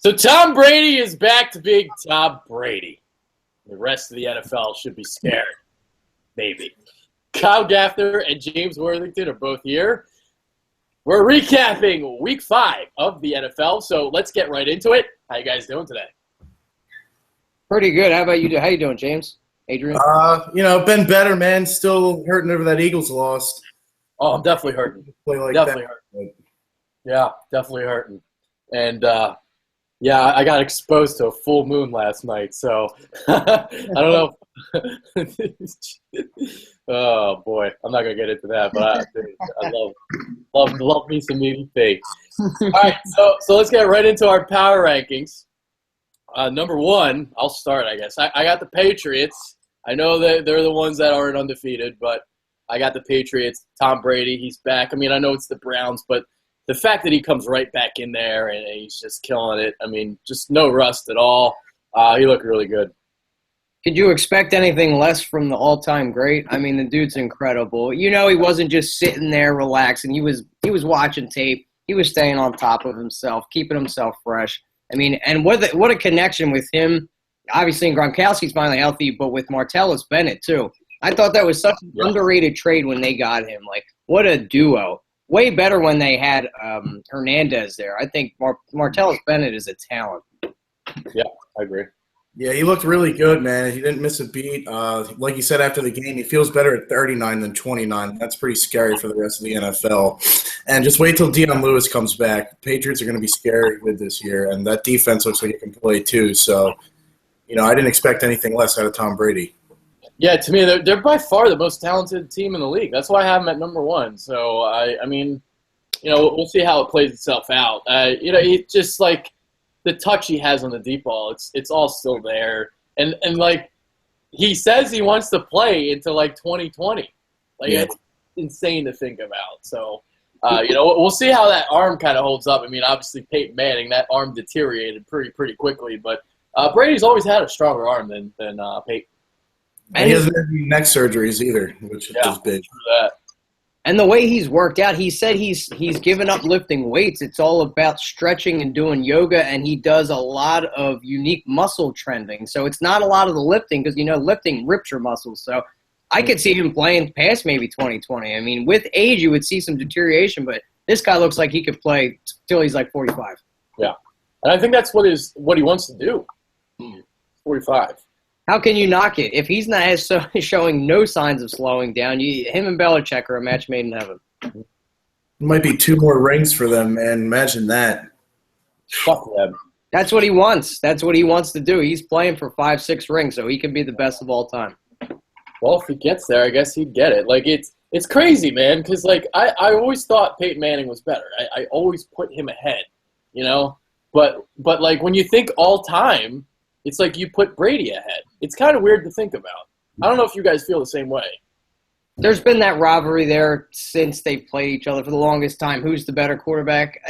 So Tom Brady is back to being Tom Brady. The rest of the NFL should be scared. Maybe. Kyle Gaffner and James Worthington are both here. We're recapping Week 5 of the NFL, so let's get right into it. How you guys doing today? Pretty good. How about you? How you doing, James? Adrian? Been better, man. Still hurting over that Eagles loss. Oh, I'm definitely hurting. Definitely hurting. Yeah, definitely hurting. And, I got exposed to a full moon last night, so I don't know. Oh, boy. I'm not going to get into that, but I love me some EVP. All right, so let's get right into our power rankings. Number 1, I'll start, I guess. I got the Patriots. I know that they're the ones that aren't undefeated, but I got the Patriots. Tom Brady, he's back. I mean, I know it's the Browns, but the fact that he comes right back in there and he's just killing it, I mean, just no rust at all. He looked really good. Could you expect anything less from the all-time great? I mean, the dude's incredible. You know, he wasn't just sitting there relaxing. He was watching tape. He was staying on top of himself, keeping himself fresh. I mean, and what a connection with him. Obviously, Gronkowski's finally healthy, but with Martellus Bennett, too. I thought that was such an underrated trade when they got him. Like, what a duo. Way better when they had Hernandez there. I think Martellus Bennett is a talent. Yeah, I agree. Yeah, he looked really good, man. He didn't miss a beat. Like you said after the game, he feels better at 39 than 29. That's pretty scary for the rest of the NFL. And just wait till Dion Lewis comes back. Patriots are going to be scary with this year, and that defense looks like it can play too. So, I didn't expect anything less out of Tom Brady. Yeah, to me, they're by far the most talented team in the league. That's why I have them at number 1. So, I mean, we'll see how it plays itself out. It's just like the touch he has on the deep ball, it's all still there. And like, he says he wants to play into, 2020. It's insane to think about. So, we'll see how that arm kind of holds up. I mean, obviously, Peyton Manning, that arm deteriorated pretty quickly. But Brady's always had a stronger arm than Peyton. And he hasn't had any neck surgeries either, which is big. And the way he's worked out, he said he's given up lifting weights. It's all about stretching and doing yoga, and he does a lot of unique muscle trending. So it's not a lot of the lifting because, lifting rips your muscles. So I could see him playing past maybe 2020. I mean, with age, you would see some deterioration, but this guy looks like he could play till he's 45. Yeah, and I think that's what he wants to do. 45. How can you knock it? If he's not showing no signs of slowing down, him and Belichick are a match made in heaven. It might be 2 more rings for them, man. Imagine that. Fuck them. That's what he wants. That's what he wants to do. He's playing for 5-6 rings, so he can be the best of all time. Well, if he gets there, I guess he'd get it. It's crazy, man, because, I always thought Peyton Manning was better. I always put him ahead, But when you think all time, it's like you put Brady ahead. It's kind of weird to think about. I don't know if you guys feel the same way. There's been that rivalry there since they played each other for the longest time. Who's the better quarterback?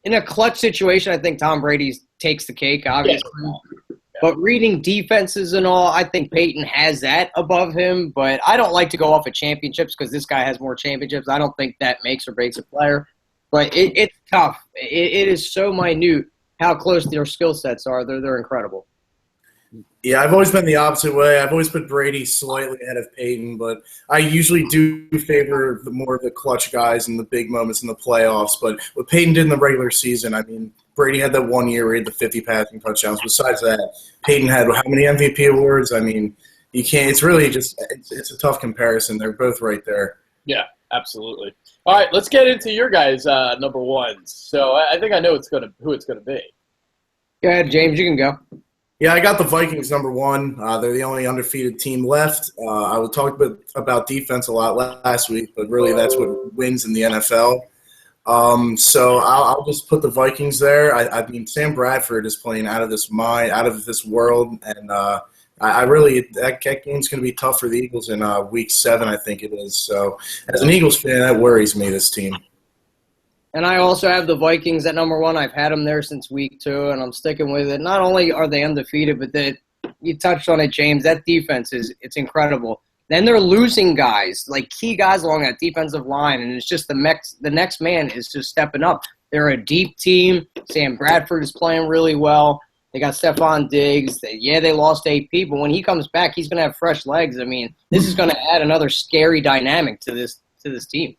In a clutch situation, I think Tom Brady takes the cake, obviously. Yeah. But reading defenses and all, I think Peyton has that above him. But I don't like to go off of championships because this guy has more championships. I don't think that makes or breaks a player. But it's tough. It is so minute how close their skill sets are. They're incredible. Yeah, I've always been the opposite way. I've always put Brady slightly ahead of Peyton, but I usually do favor more of the clutch guys and the big moments in the playoffs. But what Peyton did in the regular season, I mean, Brady had that 1 year where he had the 50 passing touchdowns. Besides that, Peyton had how many MVP awards? I mean, you can't – it's really just – it's a tough comparison. They're both right there. Yeah, absolutely. All right, let's get into your guys' number 1s. So I think I know who it's gonna be. Go ahead, James. You can go. Yeah, I got the Vikings number 1. They're the only undefeated team left. I will talk about defense a lot last week, but really that's what wins in the NFL. So I'll just put the Vikings there. I mean, Sam Bradford is playing out of this mind, out of this world, and that game's going to be tough for the Eagles in Week 7, I think it is. So as an Eagles fan, that worries me, this team. And I also have the Vikings at number 1. I've had them there since week 2, and I'm sticking with it. Not only are they undefeated, but you touched on it, James. That defense it's incredible. Then they're losing guys, like key guys along that defensive line, and it's just the next man is just stepping up. They're a deep team. Sam Bradford is playing really well. They got Stephon Diggs. They lost AP, but when he comes back, he's going to have fresh legs. I mean, this is going to add another scary dynamic to this team.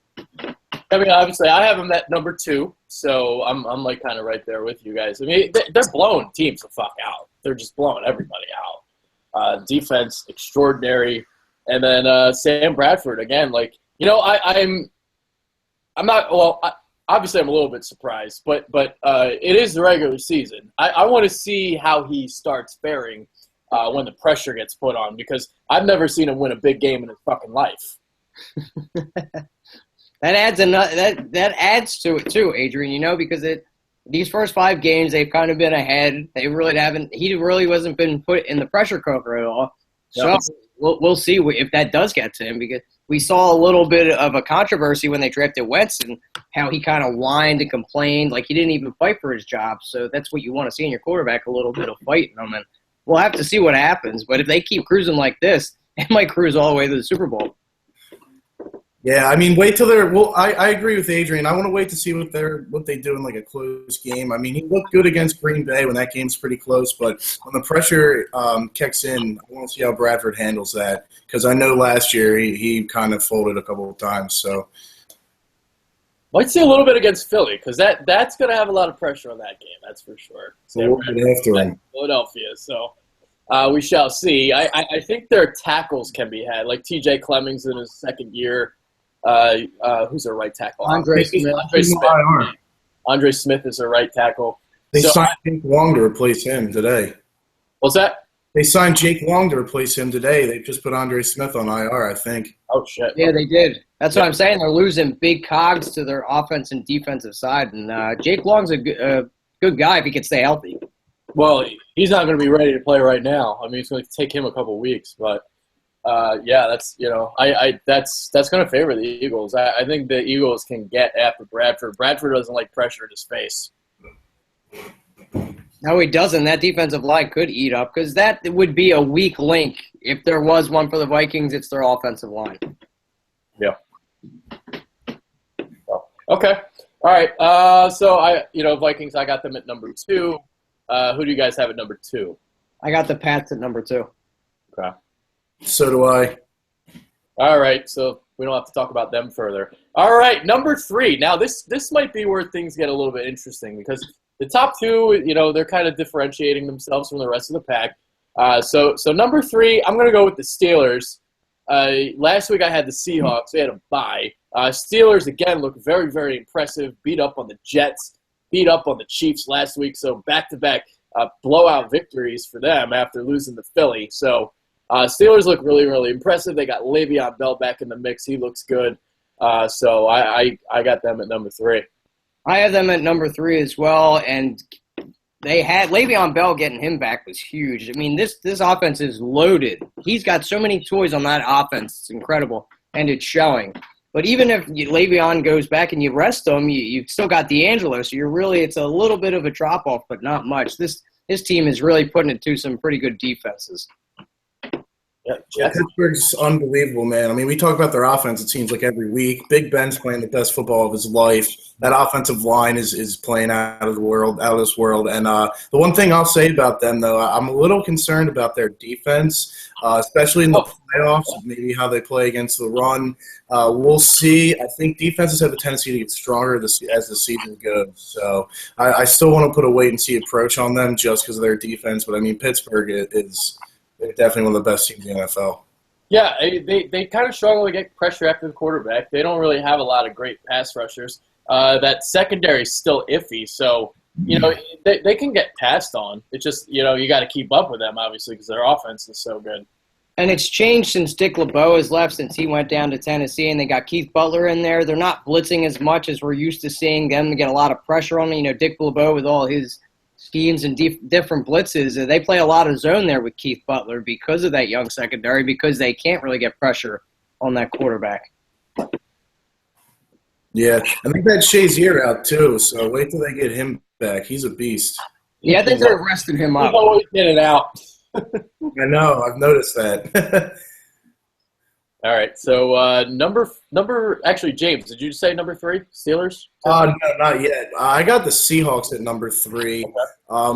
I mean, obviously, I have them at number 2, so I'm like kind of right there with you guys. I mean, they're blowing teams the fuck out. They're just blowing everybody out. Defense extraordinary, and then Sam Bradford again. Like, you know, I'm not well. Obviously, I'm a little bit surprised, but it is the regular season. I want to see how he starts faring when the pressure gets put on, because I've never seen him win a big game in his fucking life. That adds to it too, Adrian. You know, because these first 5 games they've kind of been ahead. He really wasn't been put in the pressure cooker at all. So we'll see if that does get to him, because we saw a little bit of a controversy when they drafted Wentz and how he kind of whined and complained like he didn't even fight for his job. So that's what you want to see in your quarterback, a little bit of fighting them. And we'll have to see what happens. But if they keep cruising like this, it might cruise all the way to the Super Bowl. Yeah, I mean, wait till they're. Well, I agree with Adrian. I want to wait to see what they do in like a close game. I mean, he looked good against Green Bay when that game's pretty close, but when the pressure kicks in, I want to see how Bradford handles that, because I know last year he kind of folded a couple of times. So might see a little bit against Philly, because that's going to have a lot of pressure on that game. That's for sure. Philadelphia. So we shall see. I think their tackles can be had, like T.J. Clemmings in his second year. Who's their right tackle? Andre Smith. Andre Smith is their right tackle. They signed Jake Long to replace him today. What's that? They signed Jake Long to replace him today. They just put Andre Smith on IR, I think. Oh, shit. Yeah, they did. That's what I'm saying. They're losing big cogs to their offense and defensive side. And Jake Long's a good guy if he can stay healthy. Well, he's not going to be ready to play right now. I mean, it's going to take him a couple weeks, but that's that's going to favor the Eagles. I think the Eagles can get after Bradford. Bradford doesn't like pressure in his face. No, he doesn't. That defensive line could eat up, because that would be a weak link. If there was one for the Vikings, it's their offensive line. Yeah. Okay. All right. Vikings, I got them at number 2. Who do you guys have at number 2? I got the Pats at number 2. Okay. So do I. All right. So we don't have to talk about them further. All right. Number 3. Now, this might be where things get a little bit interesting, because the top 2, they're kind of differentiating themselves from the rest of the pack. So number 3, I'm going to go with the Steelers. Last week I had the Seahawks. They had a bye. Steelers, again, look very, very impressive. Beat up on the Jets. Beat up on the Chiefs last week. So back-to-back blowout victories for them after losing to Philly. So Steelers look really, really impressive. They got Le'Veon Bell back in the mix. He looks good. So I got them at number 3. I have them at number 3 as well, and they had Le'Veon Bell. Getting him back was huge. I mean, this offense is loaded. He's got so many toys on that offense. It's incredible, and it's showing. But even if Le'Veon goes back and you rest him, you've still got D'Angelo, so it's a little bit of a drop-off, but not much. This team is really putting it to some pretty good defenses. Yeah, Pittsburgh's unbelievable, man. I mean, we talk about their offense, it seems like every week. Big Ben's playing the best football of his life. That offensive line is playing out of this world. And the one thing I'll say about them, though, I'm a little concerned about their defense, especially in the playoffs, maybe how they play against the run. We'll see. I think defenses have a tendency to get stronger as the season goes. So I still want to put a wait-and-see approach on them just because of their defense. But, I mean, Pittsburgh is – they're definitely one of the best teams in the NFL. Yeah, they kind of struggle to get pressure after the quarterback. They don't really have a lot of great pass rushers. That secondary is still iffy, so they can get passed on. It's just you got to keep up with them, obviously, because their offense is so good. And it's changed since Dick LeBeau has left, since he went down to Tennessee, and they got Keith Butler in there. They're not blitzing as much as we're used to seeing them get a lot of pressure on them. Dick LeBeau with all his schemes and different blitzes, they play a lot of zone there with Keith Butler because of that young secondary, because they can't really get pressure on that quarterback. Yeah, I think that Shazier out too, so wait till they get him back. He's a beast. Yeah, I think they're resting him up. He's always getting out. I know, I've noticed that. All right. So number actually, James, did you say number 3? Steelers? No, not yet. I got the Seahawks at number 3.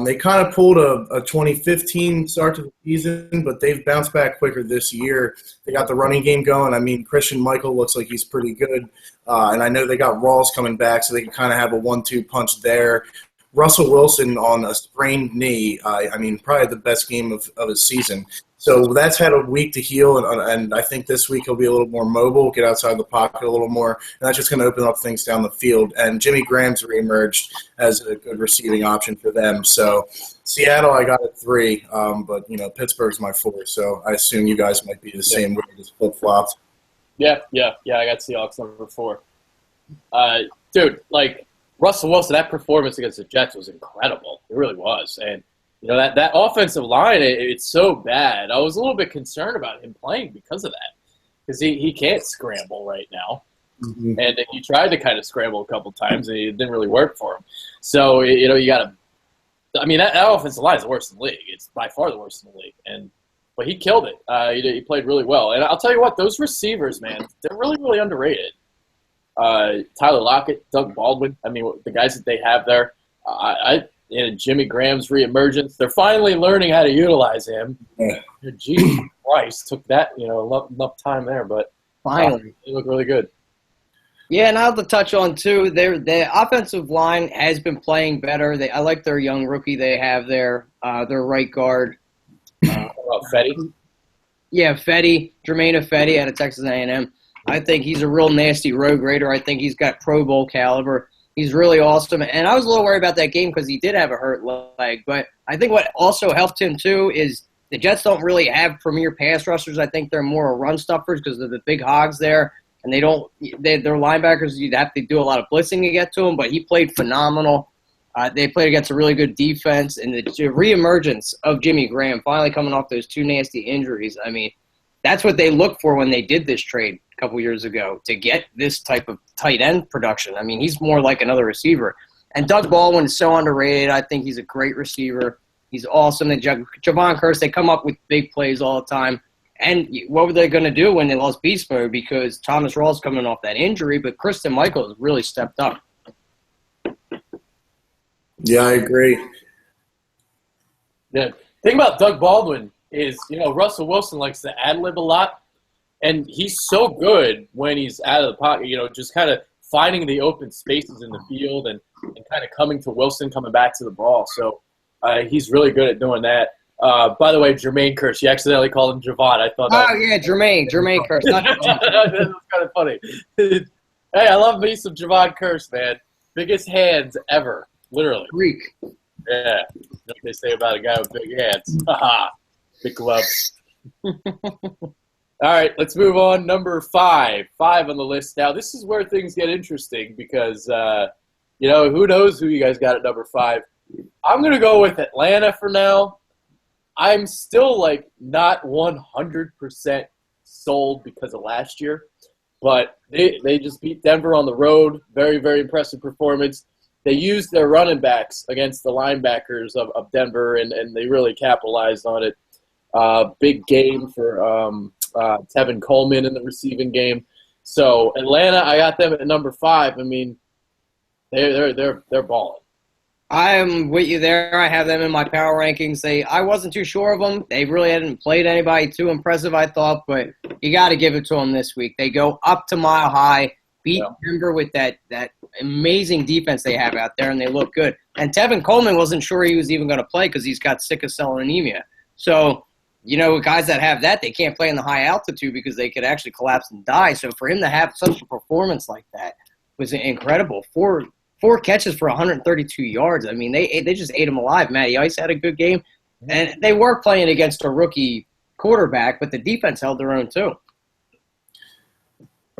They kind of pulled a 2015 start to the season, but they've bounced back quicker this year. They got the running game going. I mean, Christian Michael looks like he's pretty good. And I know they got Rawls coming back, so they can kind of have a 1-2 punch there. Russell Wilson on a sprained knee, I mean, probably the best game of his season. So that's had a week to heal, and I think this week he'll be a little more mobile, get outside the pocket a little more, and that's just going to open up things down the field. And Jimmy Graham's reemerged as a good receiving option for them. So Seattle, I got at 3, but, Pittsburgh's my 4, so I assume you guys might be the same way, just flip-flopped. Yeah, I got Seahawks number 4. Dude, Russell Wilson, that performance against the Jets was incredible. It really was. And, that offensive line, it's so bad. I was a little bit concerned about him playing because of that, because he can't scramble right now. Mm-hmm. And he tried to kind of scramble a couple times, and it didn't really work for him. So, you got to – I mean, that offensive line is the worst in the league. It's by far the worst in the league. But he killed it. He played really well. And I'll tell you what, those receivers, man, they're really, really underrated. Tyler Lockett, Doug Baldwin, I mean, the guys that they have there, Jimmy Graham's reemergence, they're finally learning how to utilize him. Yeah. Jesus Christ, took that, enough time there, but finally they look really good. Yeah, and I'll have to touch on, too, their offensive line has been playing better. I like their young rookie they have there, their right guard. Fetty? Yeah, Fetty, Jermaine Fetty out of Texas A&M. I think he's a real nasty road grader. I think he's got Pro Bowl caliber. He's really awesome. And I was a little worried about that game because he did have a hurt leg. But I think what also helped him, too, is the Jets don't really have premier pass rushers. I think they're more run stuffers because of the big hogs there. And their linebackers, you'd have to do a lot of blitzing to get to him. But he played phenomenal. They played against a really good defense. And the reemergence of Jimmy Graham finally coming off those 2 nasty injuries, I mean, that's what they looked for when they did this trade a couple years ago, to get this type of tight end production. I mean, he's more like another receiver. And Doug Baldwin is so underrated. I think he's a great receiver. He's awesome. And Javon Curse, they come up with big plays all the time. And what were they going to do when they lost beast mode? Because Thomas Rawls coming off that injury, but Christian Michael has really stepped up. Yeah, I agree. The thing about Doug Baldwin is, Russell Wilson likes to ad-lib a lot, and he's so good when he's out of the pocket, just kind of finding the open spaces in the field and kind of coming to Wilson, coming back to the ball. So he's really good at doing that. By the way, Jermaine Kearse, you accidentally called him Javon. I thought that Jermaine Kearse. That was kind of funny. Hey, I love me some Javon Kearse, man. Biggest hands ever, literally. Greek. Yeah, what they say about a guy with big hands. Big gloves. All right, let's move on. Number 5 on the list. Now, this is where things get interesting because, who knows who you guys got at number 5. I'm going to go with Atlanta for now. I'm still, not 100% sold because of last year, but they just beat Denver on the road. Very, very impressive performance. They used their running backs against the linebackers of Denver, and they really capitalized on it. Big game for Tevin Coleman in the receiving game. So Atlanta, I got them at number 5. I mean, they're balling. I'm with you there. I have them in my power rankings. I wasn't too sure of them. They really hadn't played anybody too impressive, I thought, but you got to give it to them this week. They go up to Mile High, beat Denver with that amazing defense they have out there, and they look good. And Tevin Coleman wasn't sure he was even going to play because he's got sickle cell anemia. So, guys that have that, they can't play in the high altitude because they could actually collapse and die. So for him to have such a performance like that was incredible. Four catches for 132 yards. I mean, they just ate him alive. Matty Ice had a good game. And they were playing against a rookie quarterback, but the defense held their own too.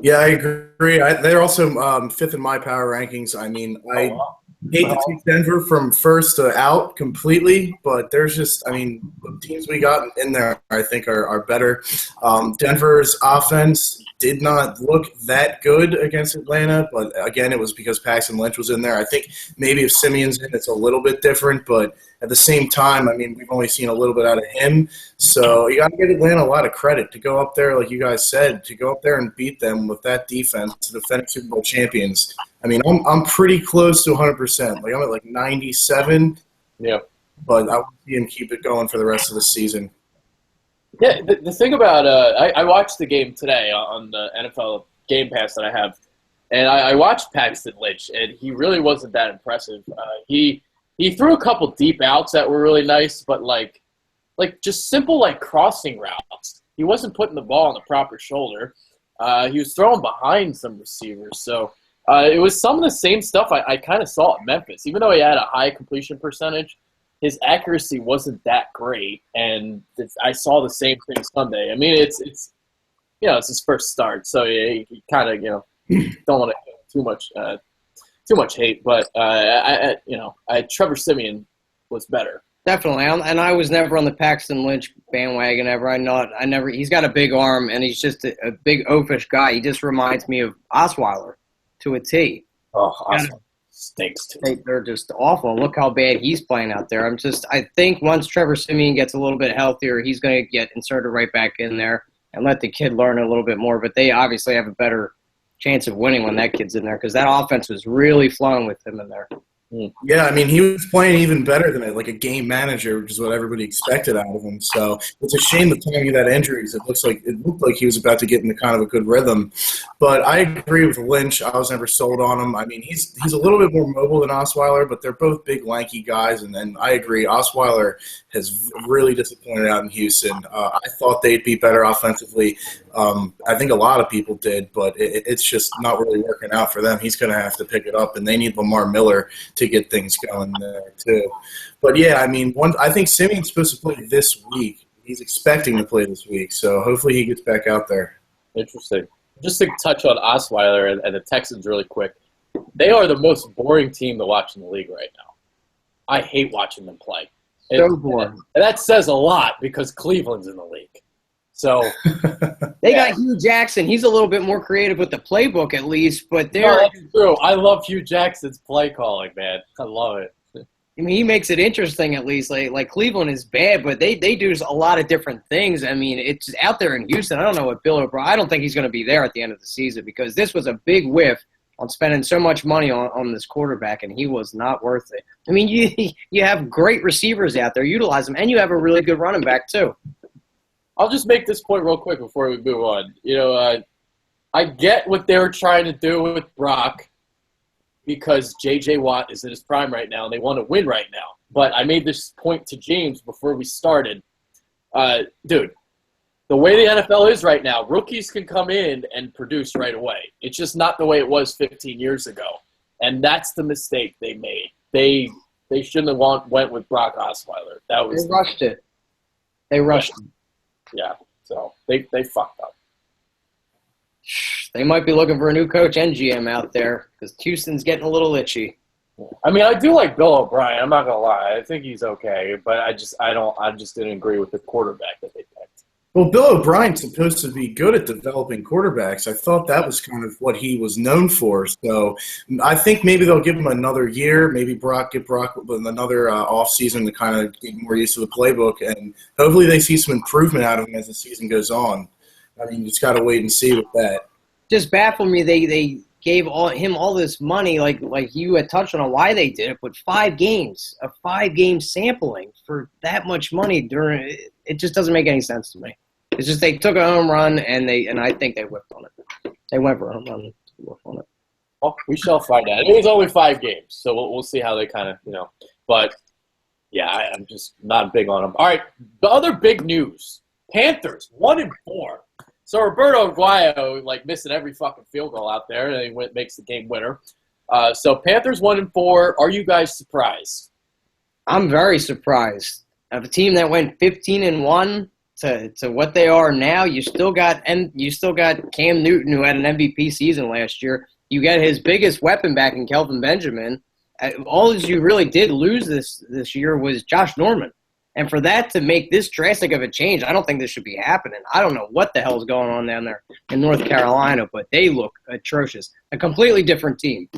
Yeah, I agree. They're also 5th in my power rankings. I mean, I hate to take Denver from first to out completely, but there's just, the teams we got in there I think are better. Denver's offense did not look that good against Atlanta, but again, it was because Paxton Lynch was in there. I think maybe if Simeon's in, it's a little bit different, but at the same time, I mean, we've only seen a little bit out of him. So you got to give Atlanta a lot of credit to go up there, like you guys said, to go up there and beat them with that defense, the defending Super Bowl champions. I mean, I'm pretty close to 100%. Like I'm at like 97. Yeah. But I want to see him keep it going for the rest of the season. Yeah, the thing about I watched the game today on the NFL Game Pass that I have, and I watched Paxton Lynch, and he really wasn't that impressive. He threw a couple deep outs that were really nice, but like just simple like crossing routes. He wasn't putting the ball on the proper shoulder. He was throwing behind some receivers, so it was some of the same stuff I kind of saw at Memphis. Even though he had a high completion percentage, his accuracy wasn't that great, and I saw the same thing Sunday. I mean, it's his first start, so he kind of don't want to too much hate, but Trevor Simeon was better. Definitely, and I was never on the Paxton Lynch bandwagon ever. He's got a big arm, and he's just a big oafish guy. He just reminds me of Osweiler to a T. Oh, Osweiler stinks too. They're just awful. Look how bad he's playing out there. I think once Trevor Simeon gets a little bit healthier, he's going to get inserted right back in there and let the kid learn a little bit more. But they obviously have a better chance of winning when that kid's in there because that offense was really flowing with him in there. Yeah, I mean, he was playing even better than like a game manager, which is what everybody expected out of him. So it's a shame the timing of that injury because it looked like he was about to get into kind of a good rhythm. But I agree with Lynch. I was never sold on him. I mean, he's a little bit more mobile than Osweiler, but they're both big, lanky guys. And I agree, Osweiler has really disappointed out in Houston. I thought they'd be better offensively. I think a lot of people did, but it's just not really working out for them. He's going to have to pick it up, and they need Lamar Miller to get things going there too. But yeah, I mean, I think Simeon's supposed to play this week. He's expecting to play this week, so hopefully he gets back out there. Interesting. Just to touch on Osweiler and the Texans really quick, they are the most boring team to watch in the league right now. I hate watching them play. So boring. And that says a lot because Cleveland's in the league. So they got Hugh Jackson. He's a little bit more creative with the playbook, at least. But that's true. I love Hugh Jackson's play calling, man. I love it. I mean, he makes it interesting, at least. Like Cleveland is bad, but they do a lot of different things. I mean, it's out there in Houston. I don't know what Bill O'Brien. I don't think he's going to be there at the end of the season because this was a big whiff on spending so much money on this quarterback, and he was not worth it. I mean, you have great receivers out there. Utilize them, and you have a really good running back too. I'll just make this point real quick before we move on. I get what they were trying to do with Brock because J.J. Watt is in his prime right now, and they want to win right now. But I made this point to James before we started. Dude, the way the NFL is right now, rookies can come in and produce right away. It's just not the way it was 15 years ago. And that's the mistake they made. They shouldn't have went with Brock Osweiler. They rushed it. They rushed it. Yeah, so they fucked up. They might be looking for a new coach and GM out there because Houston's getting a little itchy. I mean, I do like Bill O'Brien. I'm not gonna lie. I think he's okay, but I just didn't agree with the quarterback that they picked. Well, Bill O'Brien's supposed to be good at developing quarterbacks. I thought that was kind of what he was known for. So I think maybe they'll give him another year. Maybe get Brock with another offseason to kind of get more used to the playbook. And hopefully they see some improvement out of him as the season goes on. I mean, you just got to wait and see with that. Just baffled me. They gave him all this money, like you had touched on why they did it, but 5 games, a 5-game sampling for that much money it just doesn't make any sense to me. It's just they took a home run and I think they whipped on it. They went for a home run to whip on it. Well, we shall find out. It was only 5 games, so we'll see how they kind of But yeah, I'm just not big on them. All right, the other big news: Panthers 1-4. So Roberto Aguayo missing every fucking field goal out there, and he makes the game winner. So Panthers 1-4. Are you guys surprised? I'm very surprised. Of a team that went 15-1 to what they are now, you still got Cam Newton, who had an MVP season last year. You got his biggest weapon back in Kelvin Benjamin. All you really did lose this year was Josh Norman. And for that to make this drastic of a change, I don't think this should be happening. I don't know what the hell is going on down there in North Carolina, but they look atrocious. A completely different team.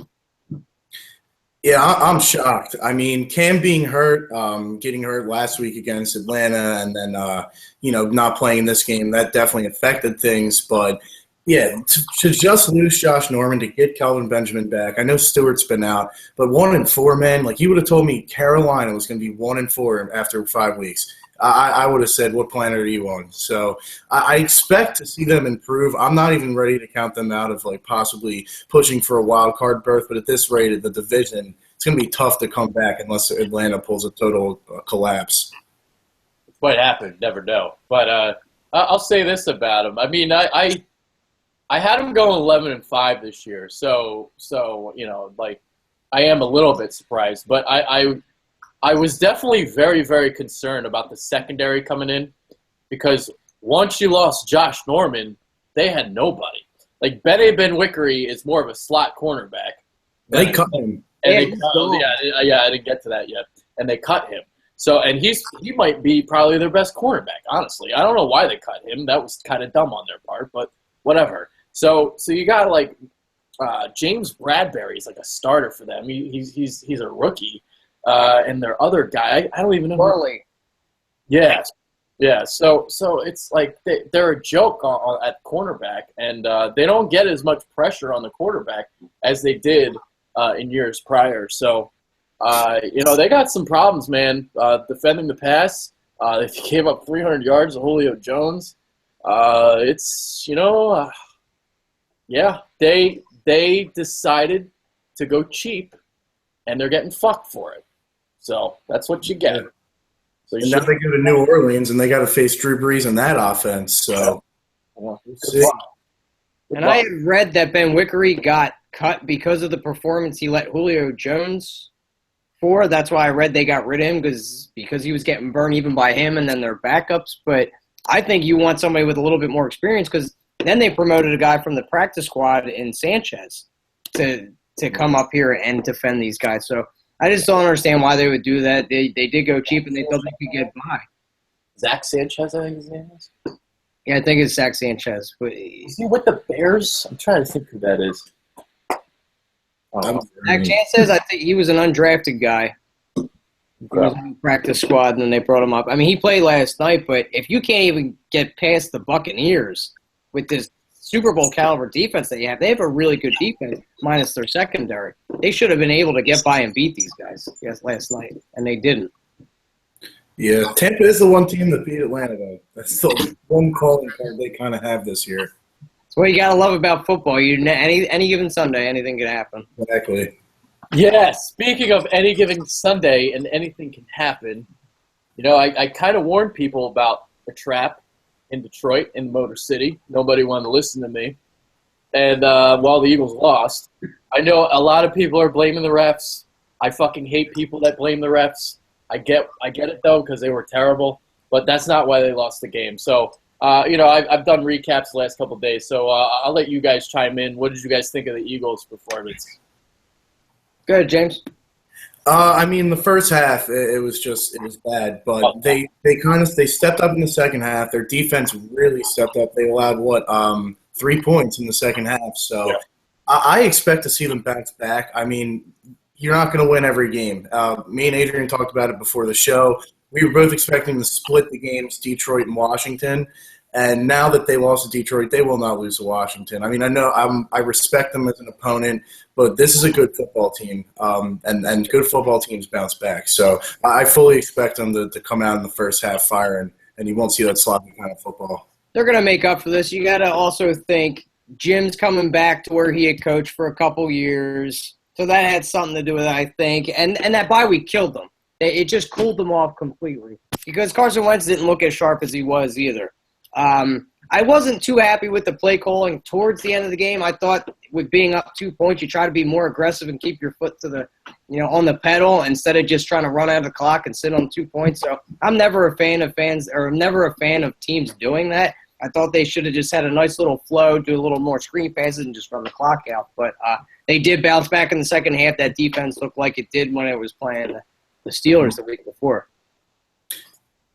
Yeah, I'm shocked. I mean, Cam being hurt, getting hurt last week against Atlanta, and then not playing this game, that definitely affected things. But yeah, to just lose Josh Norman, to get Kelvin Benjamin back. I know Stewart's been out, but 1-4, man. Like, you would have told me Carolina was going to be 1-4 after 5 weeks. I would have said, what planet are you on? So I expect to see them improve. I'm not even ready to count them out of like possibly pushing for a wild card berth, but at this rate of the division, it's going to be tough to come back unless Atlanta pulls a total collapse. It might happen, never know. But I'll say this about them. I mean, I had them going 11-5 this year, so like I am a little bit surprised, but I was definitely very, very concerned about the secondary coming in because once you lost Josh Norman, they had nobody. Like, Bene Benwickery is more of a slot cornerback. They cut him. And I didn't get to that yet. And they cut him. So, and he might be probably their best cornerback, honestly. I don't know why they cut him. That was kind of dumb on their part, but whatever. So you got like James Bradbury is like a starter for them. He's a rookie. And their other guy, I don't even know. Farley. Yeah. So it's like they're a joke at cornerback, and they don't get as much pressure on the quarterback as they did in years prior. So, they got some problems, man. Defending the pass, they gave up 300 yards to Julio Jones. They decided to go cheap, and they're getting fucked for it. So that's what you get. So now they go to New Orleans, and they got to face Drew Brees in that offense. So, and I had read that Benwickery got cut because of the performance he let Julio Jones for. That's why I read they got rid of him because he was getting burned even by him and then their backups. But I think you want somebody with a little bit more experience because then they promoted a guy from the practice squad in Sanchez to come up here and defend these guys. So I just don't understand why they would do that. They did go cheap, and they thought they could get by. Zach Sanchez, I think his name is. Yeah, I think it's Zach Sanchez. But is he with the Bears? I'm trying to think who that is. Zach Sanchez, I think he was an undrafted guy. He was on the practice squad, and then they brought him up. I mean, he played last night, but if you can't even get past the Buccaneers with this Super Bowl caliber defense that you have, they have a really good defense minus their secondary. They should have been able to get by and beat these guys last night, and they didn't. Yeah, Tampa is the one team that beat Atlanta, though. That's the one calling card they kind of have this year. That's what you got to love about football. Any given Sunday, anything can happen. Exactly. Yeah, speaking of any given Sunday and anything can happen, I kind of warned people about a trap in Detroit, in Motor City. Nobody wanted to listen to me. And while the Eagles lost, I know a lot of people are blaming the refs. I fucking hate people that blame the refs. I get it, though, because they were terrible. But that's not why they lost the game. So, I've done recaps the last couple of days. So I'll let you guys chime in. What did you guys think of the Eagles' performance? Good, James. I mean, the first half it was bad, but they stepped up in the second half. Their defense really stepped up. They allowed 3 points in the second half. So yeah. I expect to see them bounce back. I mean, you're not going to win every game. Me and Adrian talked about it before the show. We were both expecting to split the games, Detroit and Washington. And now that they lost to Detroit, they will not lose to Washington. I mean, I respect them as an opponent, but this is a good football team, and good football teams bounce back. So I fully expect them to come out in the first half firing, and you won't see that sloppy kind of football. They're going to make up for this. You got to also think Jim's coming back to where he had coached for a couple years, so that had something to do with it, I think. And that bye week killed them. It just cooled them off completely because Carson Wentz didn't look as sharp as he was either. I wasn't too happy with the play calling towards the end of the game. I thought with being up 2 points, you try to be more aggressive and keep your foot to the, on the pedal instead of just trying to run out of the clock and sit on 2 points. So I'm never a fan of teams doing that. I thought they should have just had a nice little flow, do a little more screen passes, and just run the clock out. But they did bounce back in the second half. That defense looked like it did when it was playing the Steelers the week before.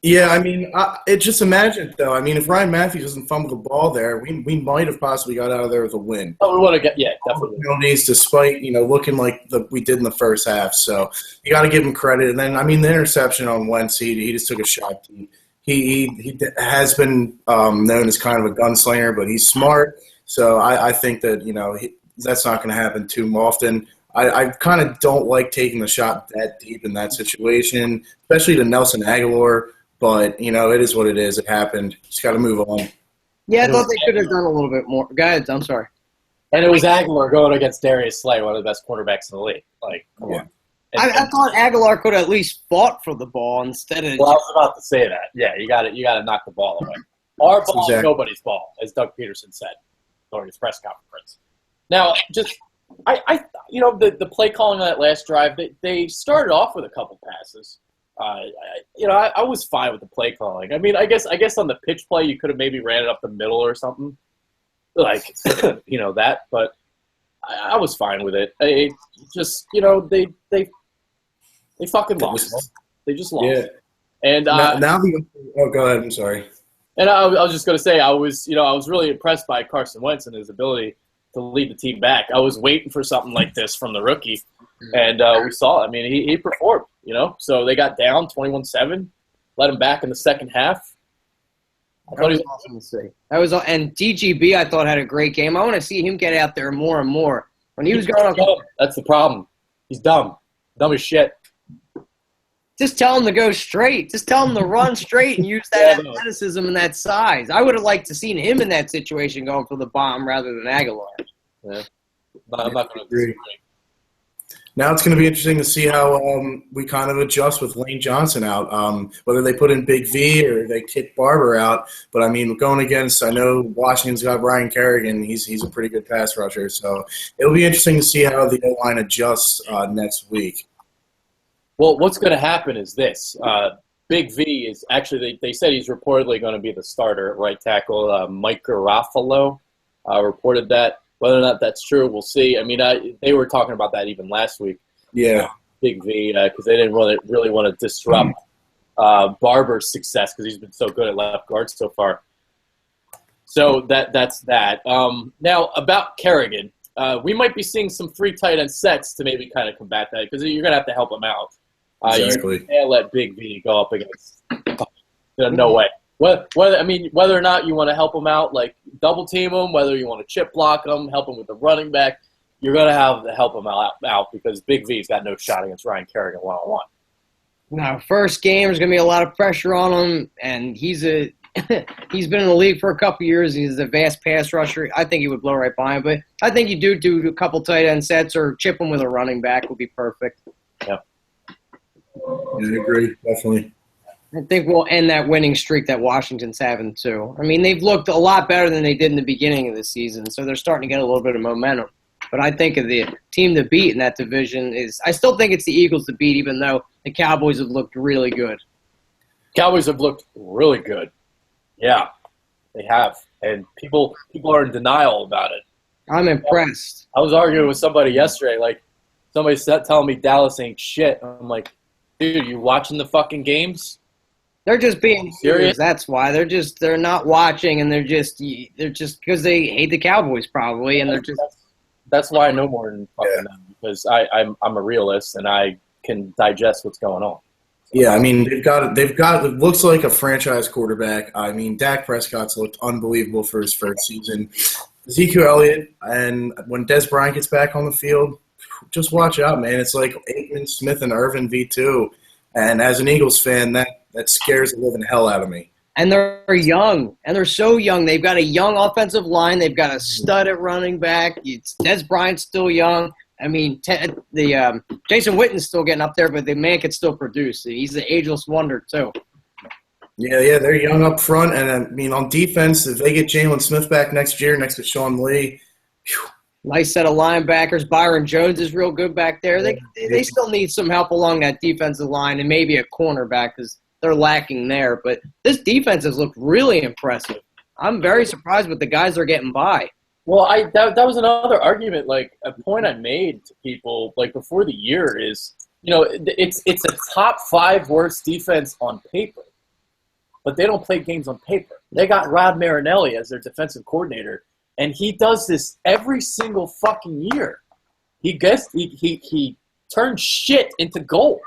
Yeah, I mean, just imagine though. I mean, if Ryan Matthews doesn't fumble the ball there, we might have possibly got out of there with a win. Oh, we want to get definitely Penalties, despite looking like we did in the first half. So you got to give him credit. And then I mean, the interception on Wentz, he just took a shot. He has been known as kind of a gunslinger, but he's smart. So I think that that's not going to happen too often. I kind of don't like taking the shot that deep in that situation, especially to Nelson Aguilar. But, it is what it is. It happened. Just got to move on. Yeah, I thought they could have done a little bit more. Go ahead. I'm sorry. And it was Aguilar going against Darius Slay, one of the best cornerbacks in the league. Like, come on. I thought Aguilar could have at least fought for the ball instead of. Well, I was about to say that. Yeah, you got to knock the ball away. Our ball is nobody's ball, as Doug Peterson said during his press conference. Now, just the play calling on that last drive, they started off with a couple passes. I was fine with the play calling. I mean, I guess on the pitch play, you could have maybe ran it up the middle or something, like that. But I was fine with it. They fucking lost. They just lost. Yeah. And go ahead. I'm sorry. And I was just going to say I was really impressed by Carson Wentz and his ability to lead the team back. I was waiting for something like this from the rookie, and we saw it. I mean, he performed. So they got down 21-7, let him back in the second half. That was awesome to see. And DGB I thought had a great game. I want to see him get out there more and more. When he was going dumb. That's the problem. He's dumb as shit. Just tell him to go straight. Just tell him to run straight and use that athleticism and that size. I would have liked to seen him in that situation going for the bomb rather than Aguilar. Yeah. I'm not going to disagree. Now it's going to be interesting to see how we kind of adjust with Lane Johnson out, whether they put in Big V or they kick Barber out. But, I mean, going against, I know Washington's got Ryan Kerrigan. He's a pretty good pass rusher. So it'll be interesting to see how the O-line adjusts next week. Well, what's going to happen is this. Big V is actually, they said he's reportedly going to be the starter at right tackle. Mike Garofalo reported that. Whether or not that's true, we'll see. I mean, they were talking about that even last week. Yeah. Big V, because they didn't really want to disrupt Barber's success because he's been so good at left guard so far. So that's that. Now, about Kerrigan, we might be seeing some free tight end sets to maybe kind of combat that because you're going to have to help him out. Exactly. You can't let Big V go up against no way. Whether or not you want to help him out, like double team him, whether you want to chip block him, help him with the running back, you're going to have to help him out because Big V's got no shot against Ryan Kerrigan one-on-one. Now, first game, there's going to be a lot of pressure on him, and he's been in the league for a couple years. He's a vast pass rusher. I think he would blow right by him, but I think you do a couple tight end sets or chip him with a running back would be perfect. Yeah. I agree, definitely. I think we'll end that winning streak that Washington's having, too. I mean, they've looked a lot better than they did in the beginning of the season, so they're starting to get a little bit of momentum. But I think of the team to beat in that division I still think it's the Eagles to beat, even though the Cowboys have looked really good. Cowboys have looked really good. Yeah, they have. And people are in denial about it. I'm impressed. I was arguing with somebody yesterday, like somebody telling me Dallas ain't shit. I'm like, dude, you watching the fucking games? They're just being serious. That's why they're not watching, and they're just because they hate the Cowboys probably, and they're just. That's why I know more than fucking them because I'm a realist and I can digest what's going on. Yeah, I mean they've got it looks like a franchise quarterback. I mean Dak Prescott's looked unbelievable for his first season. Ezekiel Elliott, and when Des Bryant gets back on the field, just watch out, man. It's like Aikman, Smith, and Irvin V2. And as an Eagles fan, that scares the living hell out of me. And they're young, and they're so young. They've got a young offensive line. They've got a stud at running back. Des Bryant's still young. I mean, Jason Witten's still getting up there, but the man can still produce. He's the ageless wonder, too. Yeah, they're young up front. And, I mean, on defense, if they get Jalen Smith back next year, next to Sean Lee, nice set of linebackers. Byron Jones is real good back there. They still need some help along that defensive line and maybe a cornerback because they're lacking there. But this defense has looked really impressive. I'm very surprised with the guys they're getting by. Well, that was another argument, like a point I made to people like before the year is, it's a top 5 worst defense on paper. but they don't play games on paper. They got Rod Marinelli as their defensive coordinator, and he does this every single fucking year. He turns shit into gold.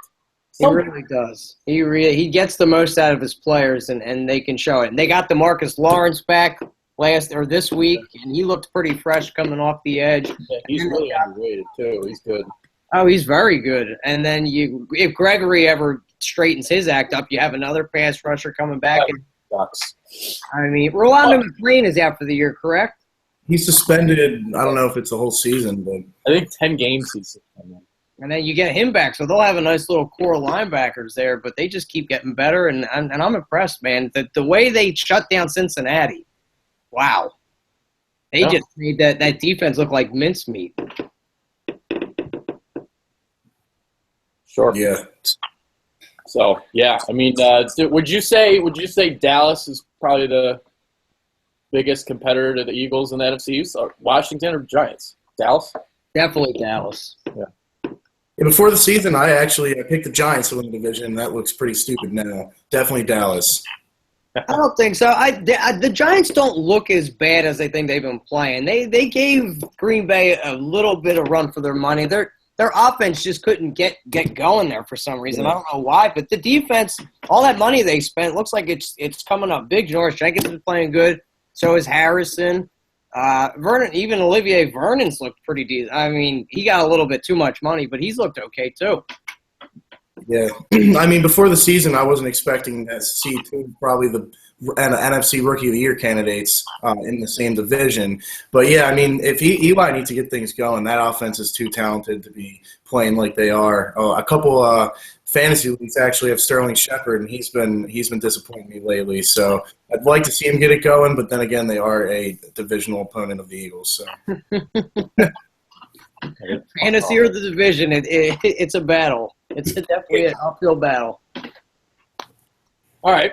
He really does. He gets the most out of his players, and they can show it. And they got DeMarcus Lawrence back this week, and he looked pretty fresh coming off the edge. Yeah, he's really underrated too. He's good. Oh, he's very good. And then if Gregory ever straightens his act up, you have another pass rusher coming back. I mean, Rolando McClain is out for the year, correct? He's suspended. I don't know if it's the whole season, but I think 10 games he's suspended. And then you get him back, so they'll have a nice little core of linebackers there. But they just keep getting better, and I'm impressed, man. The way they shut down Cincinnati, wow! They just made that defense look like mincemeat. Sure. Yeah. So yeah, I mean, would you say Dallas is probably the biggest competitor to the Eagles in the NFC East, or Washington or Giants? Dallas. Definitely Dallas. Yeah. Yeah, before the season, I picked the Giants to win the division. That looks pretty stupid now. Definitely Dallas. I don't think so. The Giants don't look as bad as I think they've been playing. They gave Green Bay a little bit of run for their money. Their offense just couldn't get going there for some reason. I don't know why, but the defense, all that money they spent, looks like it's coming up big. George Jenkins is playing good. So is Harrison. Vernon, even Olivier Vernon's looked pretty decent. I mean, he got a little bit too much money, but he's looked okay too. Yeah. I mean, before the season, I wasn't expecting to see probably the NFC Rookie of the Year candidates in the same division. But, yeah, I mean, if Eli needs to get things going, that offense is too talented to be playing like they are. A couple fantasy leagues actually have Sterling Shepard, and he's been disappointing me lately. So I'd like to see him get it going, but then again, they are a divisional opponent of the Eagles. So fantasy or the division, it's a battle. It's definitely an uphill battle. All right.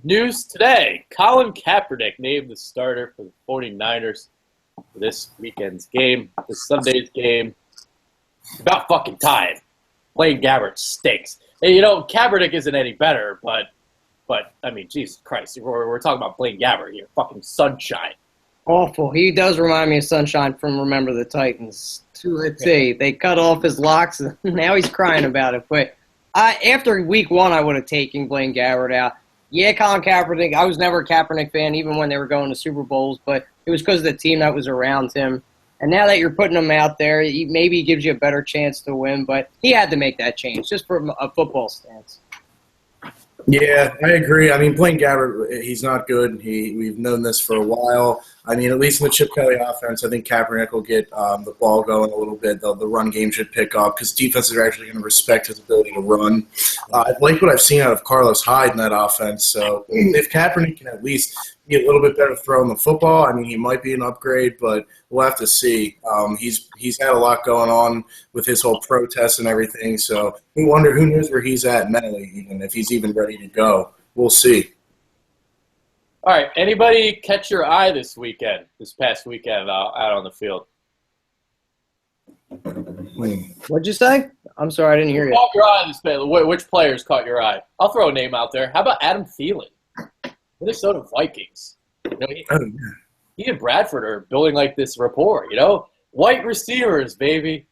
News today. Colin Kaepernick named the starter for the 49ers for this weekend's game, this Sunday's game. It's about fucking time. Blaine Gabbert stinks. And, Kaepernick isn't any better, but I mean, Jesus Christ. We're talking about Blaine Gabbert here. Fucking sunshine. Awful. He does remind me of Sunshine from Remember the Titans. Let's see. They cut off his locks, and now he's crying about it. But after week one, I would have taken Blaine Gabbert out. Yeah, Colin Kaepernick. I was never a Kaepernick fan, even when they were going to Super Bowls, but it was because of the team that was around him. And now that you're putting him out there, maybe he gives you a better chance to win, but he had to make that change just from a football stance. Yeah, I agree. I mean, Blaine Gabbert, he's not good. We've known this for a while. I mean, at least in the Chip Kelly offense, I think Kaepernick will get the ball going a little bit. The run game should pick up because defenses are actually going to respect his ability to run. I like what I've seen out of Carlos Hyde in that offense. So if Kaepernick can at least be a little bit better throwing the football, I mean, he might be an upgrade, but we'll have to see. He's had a lot going on with his whole protest and everything. So who knows where he's at mentally, even if he's even ready to go. We'll see. All right. Anybody catch your eye this past weekend out on the field? What'd you say? I'm sorry, I didn't hear you. Caught your eye which players caught your eye? I'll throw a name out there. How about Adam Thielen? Minnesota Vikings. He and Bradford are building like this rapport, White receivers, baby.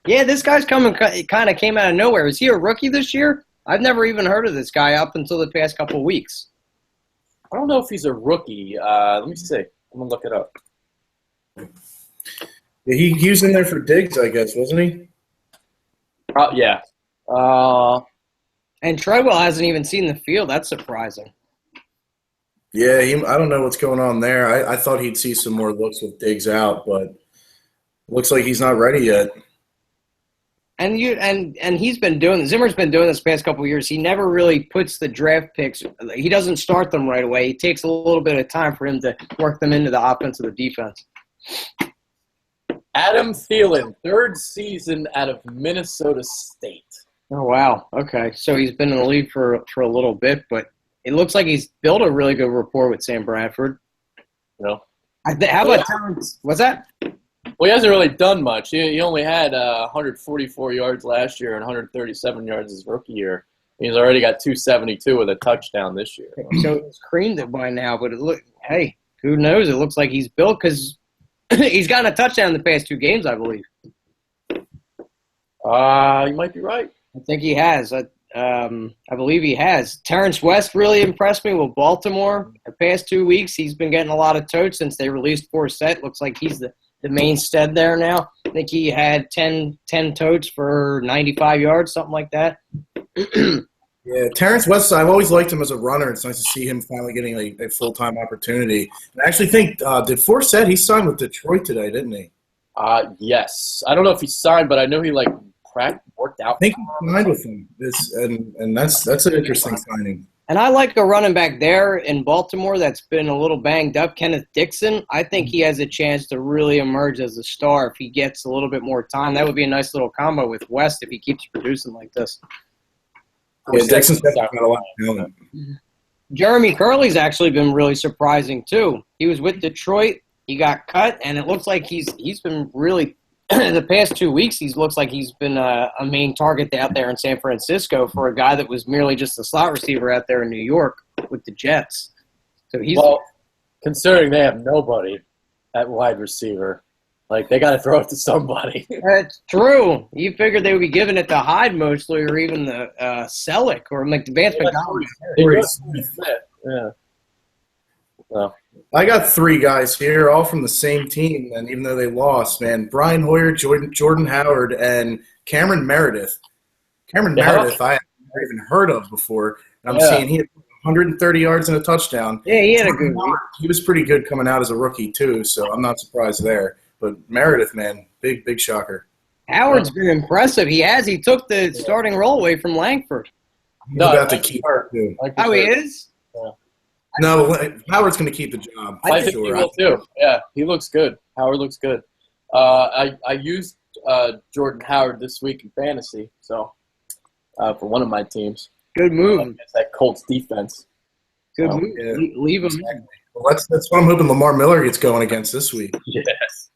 Yeah, this guy's kind of came out of nowhere. Is he a rookie this year? I've never even heard of this guy up until the past couple of weeks. I don't know if he's a rookie. Let me see. I'm going to look it up. Yeah, he was in there for Diggs, I guess, wasn't he? Yeah. And Treadwell hasn't even seen the field. That's surprising. Yeah, I don't know what's going on there. I thought he'd see some more looks with Diggs out, but looks like he's not ready yet. And he's been doing – Zimmer's been doing this past couple of years. He never really puts the draft picks – he doesn't start them right away. It takes a little bit of time for him to work them into the offense or the defense. Adam Thielen, third season out of Minnesota State. Oh, wow. Okay. So he's been in the league for a little bit, but it looks like he's built a really good rapport with Sam Bradford. No. How about Terrence? What's that? Well, he hasn't really done much. He only had 144 yards last year and 137 yards his rookie year. He's already got 272 with a touchdown this year. So he's creamed it by now, but hey, who knows? It looks like he's built because he's gotten a touchdown in the past 2 games, I believe. You might be right. I think he has. I believe he has. Terrence West really impressed me with Baltimore. The past 2 weeks, he's been getting a lot of totes since they released Forsett. Looks like he's the mainstead there now. I think he had 10 totes for 95 yards, something like that. Yeah, Terrence West, I've always liked him as a runner. It's nice to see him finally getting a full-time opportunity. And I actually think, did Forsett, he signed with Detroit today, didn't he? Yes. I don't know if he signed, but I know he, worked out. I think he signed with him. And that's an interesting signing. And I like a running back there in Baltimore that's been a little banged up, Kenneth Dixon. I think he has a chance to really emerge as a star if he gets a little bit more time. That would be a nice little combo with West if he keeps producing like this. Yeah, Dixon's definitely got a lot of talent. Jeremy Curley's actually been really surprising too. He was with Detroit. He got cut, and it looks like he's been really the past 2 weeks. He looks like he's been a main target out there in San Francisco for a guy that was merely just a slot receiver out there in New York with the Jets. So considering they have nobody at wide receiver, they got to throw it to somebody. That's true. You figured they would be giving it to Hyde mostly, or even the Selleck or Vance McDonald. Yeah. Well, I got 3 guys here, all from the same team, and even though they lost, man, Brian Hoyer, Jordan Howard, and Cameron Meredith. Meredith, I haven't even heard of before. And I'm seeing he had 130 yards and a touchdown. Yeah, he had a good week. He was pretty good coming out as a rookie, too, so I'm not surprised there. But Meredith, man, big shocker. Howard's been impressive. He took the starting role away from Langford. He's about to keep her, too. Oh, he is? Yeah. No, Howard's going to keep the job. I think he will, too. Yeah, he looks good. Howard looks good. I used Jordan Howard this week in fantasy, so for one of my teams. Good move. Against that Colts defense. Good move. Yeah. Leave him in. Well, that's what I'm hoping Lamar Miller gets going against this week. Yes.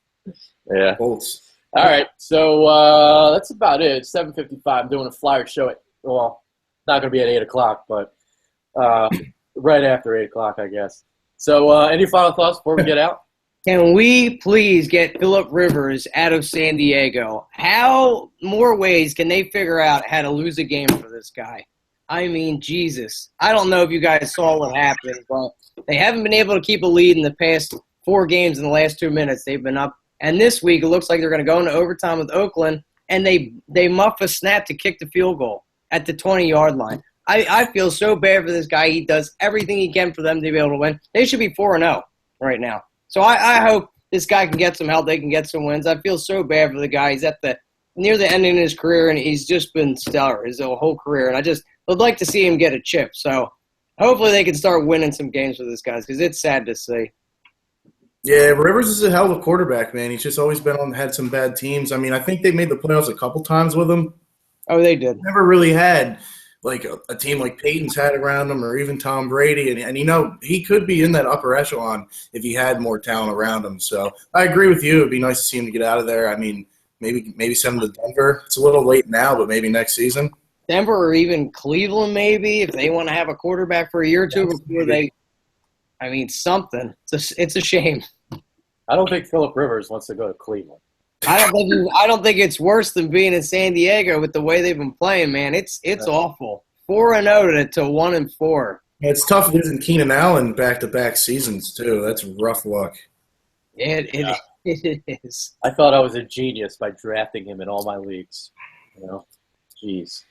Yeah. Colts. All right, so that's about it. It's 7:55. I'm doing a flyer show not going to be at 8 o'clock, but right after 8 o'clock, I guess. So any final thoughts before we get out? Can we please get Phillip Rivers out of San Diego? How more ways can they figure out how to lose a game for this guy? I mean, Jesus. I don't know if you guys saw what happened, but they haven't been able to keep a lead in the past 4 games in the last 2 minutes. They've been up. And this week, it looks like they're going to go into overtime with Oakland, and they muff a snap to kick the field goal at the 20-yard line. I feel so bad for this guy. He does everything he can for them to be able to win. They should be 4-0 right now. So I hope this guy can get some help. They can get some wins. I feel so bad for the guy. He's at near the end of his career, and he's just been stellar his whole career. And I just would like to see him get a chip. So hopefully they can start winning some games for this guy because it's sad to see. Yeah, Rivers is a hell of a quarterback, man. He's just always had some bad teams. I mean, I think they made the playoffs a couple times with him. Oh, they did. Never really had a team like Peyton's had around him, or even Tom Brady, and he could be in that upper echelon if he had more talent around him. So I agree with you. It'd be nice to see him to get out of there. I mean, maybe send him to Denver. It's a little late now, but maybe next season. Denver or even Cleveland, maybe, if they want to have a quarterback for a year or two before they. I mean, something. It's a shame. I don't think Phillip Rivers wants to go to Cleveland. I don't think it's worse than being in San Diego with the way they've been playing, man. It's awful. 4-0 to 1-4. It's tough losing Keenan Allen back-to-back seasons too. That's rough luck. It is. I thought I was a genius by drafting him in all my leagues. Jeez.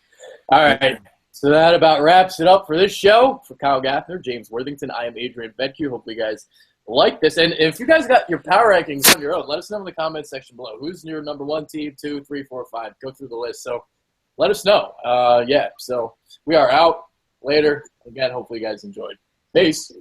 All right. So that about wraps it up for this show. For Kyle Gaffner, James Worthington, I am Adrian Bedke. Hopefully you guys like this. And if you guys got your power rankings on your own, let us know in the comments section below. Who's your number 1 team, 2, 3, 4, 5? Go through the list. So let us know. So we are out later. Again, hopefully you guys enjoyed. Peace.